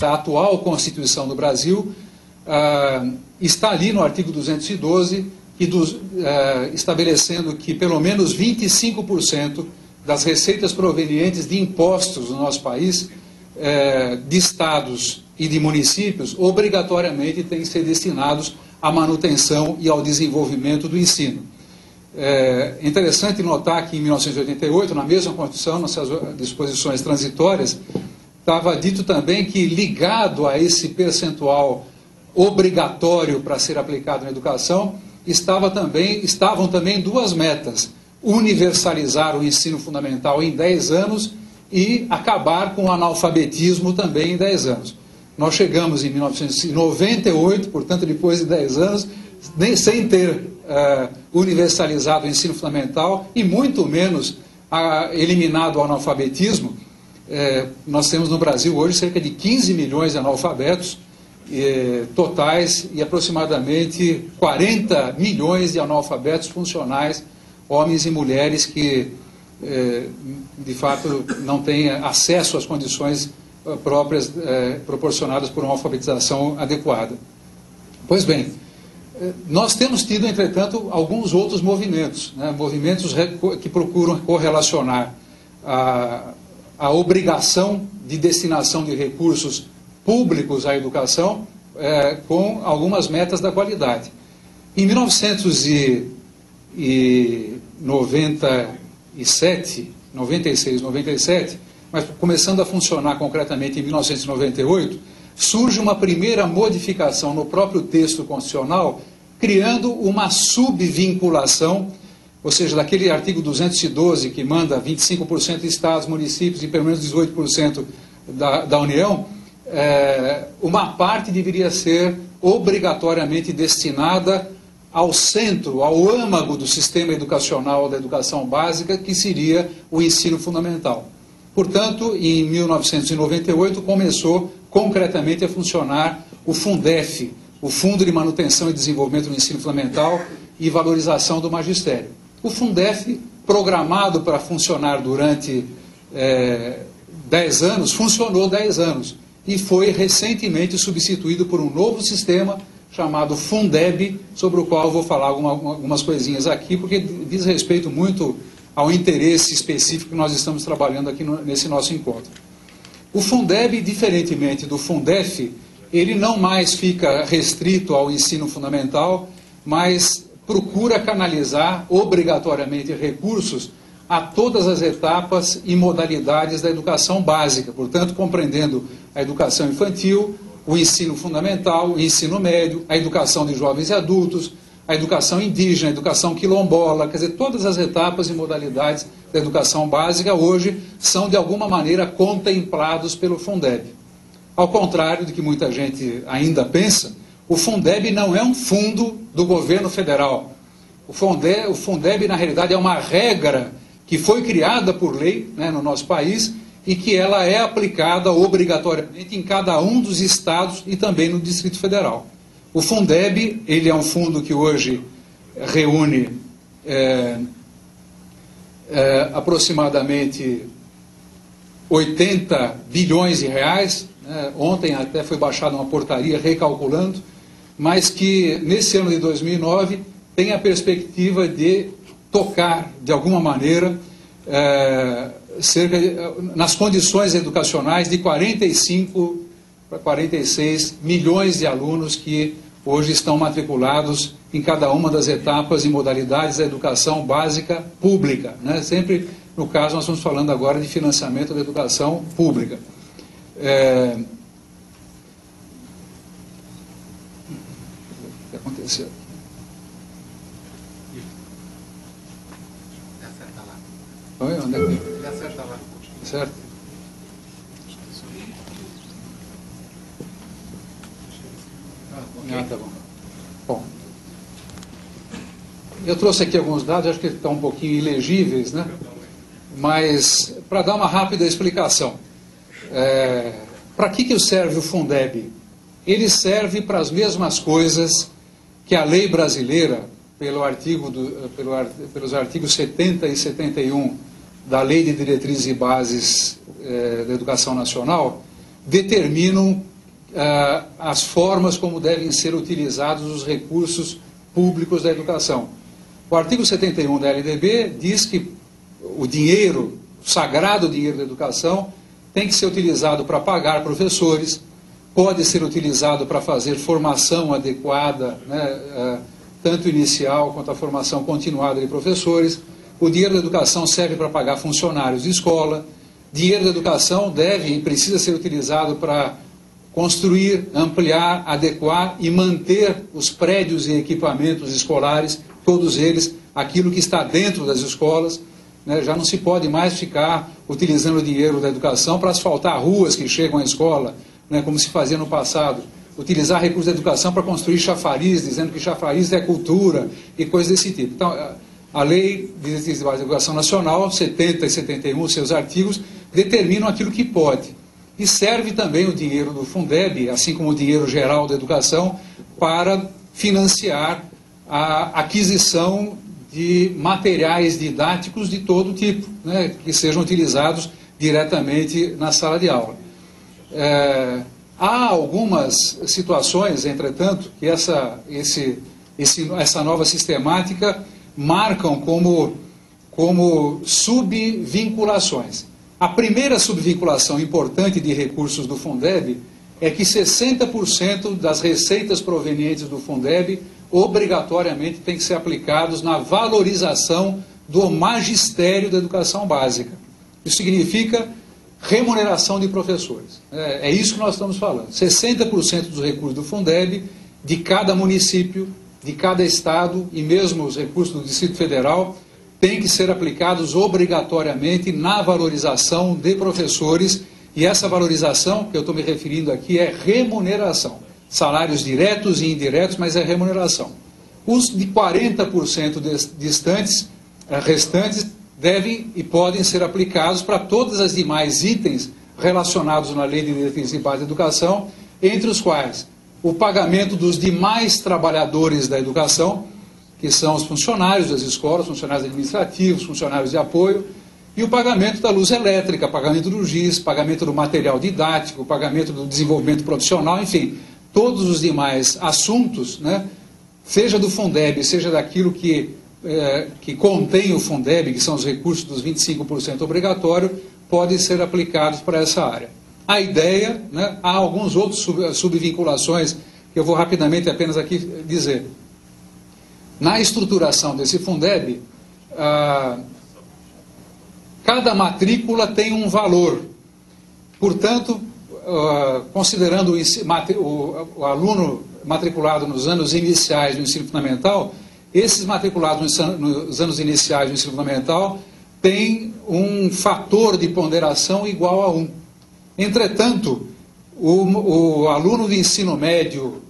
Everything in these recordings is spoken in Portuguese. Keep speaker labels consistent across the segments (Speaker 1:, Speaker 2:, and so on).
Speaker 1: da atual Constituição do Brasil, está ali no artigo 212, estabelecendo que pelo menos 25% das receitas provenientes de impostos no nosso país, de estados e de municípios, obrigatoriamente têm que ser destinados à manutenção e ao desenvolvimento do ensino. É interessante notar que em 1988, na mesma Constituição, nas suas disposições transitórias, estava dito também que, ligado a esse percentual obrigatório para ser aplicado na educação, estavam também duas metas: universalizar o ensino fundamental em 10 anos e acabar com o analfabetismo também em 10 anos. Nós chegamos em 1998, portanto, depois de 10 anos, sem ter universalizado o ensino fundamental e muito menos eliminado o analfabetismo. Nós temos no Brasil hoje cerca de 15 milhões de analfabetos totais e aproximadamente 40 milhões de analfabetos funcionais, homens e mulheres que, de fato, não têm acesso às condições próprias proporcionadas por uma alfabetização adequada. Pois bem, nós temos tido, entretanto, alguns outros movimentos, né, movimentos que procuram correlacionar a obrigação de destinação de recursos públicos à educação com algumas metas da qualidade. Em 1997, 96, 97, mas começando a funcionar concretamente em 1998, surge uma primeira modificação no próprio texto constitucional, criando uma subvinculação, ou seja, daquele artigo 212 que manda 25% de estados, municípios e pelo menos 18% da União, uma parte deveria ser obrigatoriamente destinada ao centro, ao âmago do sistema educacional da educação básica, que seria o ensino fundamental. Portanto, em 1998 começou concretamente a funcionar o Fundef, o Fundo de Manutenção e Desenvolvimento do Ensino Fundamental e Valorização do Magistério. O Fundef, programado para funcionar durante 10 anos, funcionou 10 anos e foi recentemente substituído por um novo sistema chamado Fundeb, sobre o qual eu vou falar algumas coisinhas aqui, porque diz respeito muito ao interesse específico que nós estamos trabalhando aqui nesse nosso encontro. O Fundeb, diferentemente do Fundef, ele não mais fica restrito ao ensino fundamental, mas procura canalizar obrigatoriamente recursos a todas as etapas e modalidades da educação básica, portanto, compreendendo a educação infantil, o ensino fundamental, o ensino médio, a educação de jovens e adultos, a educação indígena, a educação quilombola, quer dizer, todas as etapas e modalidades da educação básica hoje são, de alguma maneira, contemplados pelo Fundeb. Ao contrário do que muita gente ainda pensa, o Fundeb não é um fundo do governo federal. O Fundeb, na realidade, é uma regra que foi criada por lei, né, no nosso país, e que ela é aplicada obrigatoriamente em cada um dos estados e também no Distrito Federal. O Fundeb, ele é um fundo que hoje reúne aproximadamente 80 bilhões de reais, né? Ontem até foi baixada uma portaria recalculando, mas que nesse ano de 2009 tem a perspectiva de tocar, de alguma maneira, nas condições educacionais de 45 para 46 milhões de alunos que hoje estão matriculados em cada uma das etapas e modalidades da educação básica pública, né? Sempre, no caso, nós estamos falando agora de financiamento da educação pública. O que aconteceu? Oi, onde é que...
Speaker 2: Ele acerta lá.
Speaker 1: Certo? Ah, tá bom. Bom, eu trouxe aqui alguns dados, acho que estão um pouquinho ilegíveis, né? Mas, para dar uma rápida explicação, para que serve o Fundeb? Ele serve para as mesmas coisas que a lei brasileira, pelos artigos 70 e 71 da Lei de Diretrizes e Bases da Educação Nacional, determinam as formas como devem ser utilizados os recursos públicos da educação. O artigo 71 da LDB diz que o dinheiro, o sagrado dinheiro da educação, tem que ser utilizado para pagar professores, pode ser utilizado para fazer formação adequada, né, tanto inicial quanto a formação continuada de professores. O dinheiro da educação serve para pagar funcionários de escola. Dinheiro da educação deve e precisa ser utilizado para construir, ampliar, adequar e manter os prédios e equipamentos escolares, todos eles, aquilo que está dentro das escolas. Né? Já não se pode mais ficar utilizando o dinheiro da educação para asfaltar ruas que chegam à escola, né, como se fazia no passado. Utilizar recursos da educação para construir chafariz, dizendo que chafariz é cultura e coisas desse tipo. Então, a Lei de Diretrizes de Base da Educação Nacional, 70 e 71, seus artigos, determinam aquilo que pode. E serve também o dinheiro do Fundeb, assim como o dinheiro geral da educação, para financiar a aquisição de materiais didáticos de todo tipo, né, que sejam utilizados diretamente na sala de aula. Há algumas situações, entretanto, que essa nova sistemática marcam como subvinculações. A primeira subvinculação importante de recursos do Fundeb é que 60% das receitas provenientes do Fundeb obrigatoriamente têm que ser aplicados na valorização do magistério da educação básica. Isso significa remuneração de professores. É isso que nós estamos falando. 60% dos recursos do Fundeb, de cada município, de cada estado e mesmo os recursos do Distrito Federal, têm que ser aplicados obrigatoriamente na valorização de professores, e essa valorização que eu estou me referindo aqui é remuneração. Salários diretos e indiretos, mas é remuneração. Os de 40% restantes devem e podem ser aplicados para todas as demais itens relacionados na Lei de Diretrizes de Base da Educação, entre os quais o pagamento dos demais trabalhadores da educação, que são os funcionários das escolas, funcionários administrativos, funcionários de apoio, e o pagamento da luz elétrica, pagamento do GIS, pagamento do material didático, pagamento do desenvolvimento profissional, enfim, todos os demais assuntos, né, seja do Fundeb, seja daquilo que contém o Fundeb, que são os recursos dos 25% obrigatório, podem ser aplicados para essa área. A ideia, né, há alguns outros subvinculações que eu vou rapidamente apenas aqui dizer. Na estruturação desse Fundeb, cada matrícula tem um valor. Portanto, considerando o aluno matriculado nos anos iniciais do ensino fundamental, esses matriculados nos anos iniciais do ensino fundamental têm um fator de ponderação igual a 1. Entretanto, o aluno do ensino médio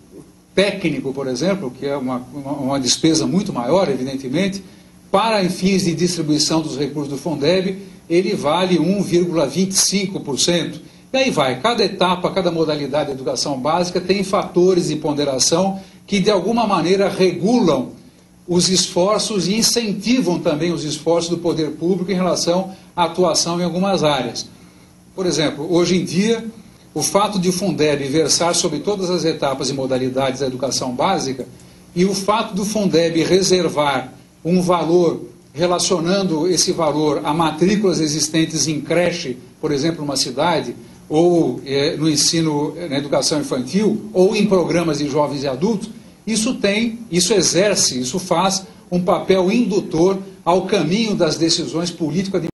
Speaker 1: técnico, por exemplo, que é uma despesa muito maior, evidentemente, para fins de distribuição dos recursos do Fundeb, ele vale 1,25%. E aí vai, cada etapa, cada modalidade de educação básica tem fatores de ponderação que, de alguma maneira, regulam os esforços e incentivam também os esforços do poder público em relação à atuação em algumas áreas. Por exemplo, hoje em dia, o fato de o Fundeb versar sobre todas as etapas e modalidades da educação básica e o fato do Fundeb reservar um valor, relacionando esse valor a matrículas existentes em creche, por exemplo, numa cidade, ou no ensino, na educação infantil, ou em programas de jovens e adultos, isso faz um papel indutor ao caminho das decisões político-administrativas